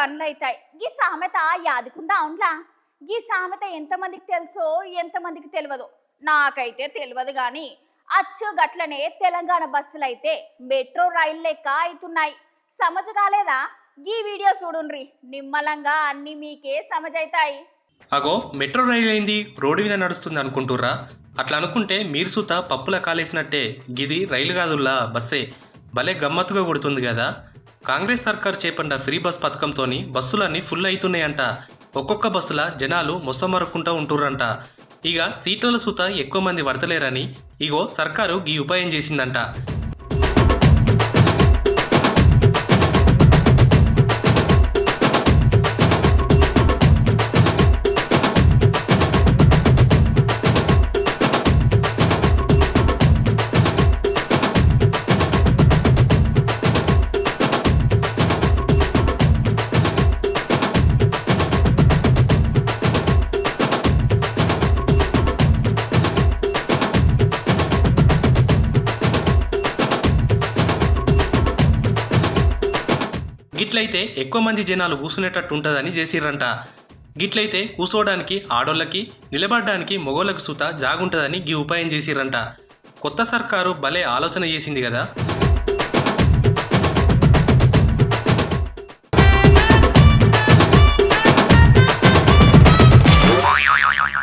పనులైతాయి. గీ సామెత యాదుకుందా అవున్లా? గీ సామెత ఎంతమందికి తెలుసో ఎంతమందికి తెలియదో నాకైతే తెలియదు గాని అచ్చు గట్లనే తెలంగాణ బస్సులైతే మెట్రో రైలు లెక్క అవుతున్నాయి. సమజ్ కాలేదా? గీ వీడియో చూడుండ్రి, నిమ్మలంగా అన్ని మీకే సమజైతాయి. అగో మెట్రో రైలు అయింది, రోడ్డు మీద నడుస్తుంది అనుకుంటుర్రా? అట్లా అనుకుంటే మీరు సుత పప్పుల కాలేసినట్టే. గిది రైలు కాదుల్లా, బస్సే. భలే గమ్మత్తుగా కొడుతుంది కదా. కాంగ్రెస్ సర్కార్ చేపట్టిన ఫ్రీ బస్ పథకంతోని బస్సులన్నీ ఫుల్ అవుతున్నాయంట. ఒక్కొక్క బస్సుల జనాలు మొసమరుక్కుంటూ ఉంటుర్రంట. ఇక సీట్ల సుత ఎక్కువ మంది పడతలేరని ఇగో సర్కారు గీ ఉపాయం చేసిందంట. గిట్లయితే ఎక్కువ మంది జనాలు కూసునేటట్టు ఉంటుందని చేసిర్రంట. గిట్లయితే కూసోడానికి ఆడోళ్ళకి, నిలబడడానికి మొగోళ్ళకి సుత జాగుంటుందని గీ ఉపాయం చేసిర్రంట. కొత్త సర్కారు భలే ఆలోచన చేసింది కదా.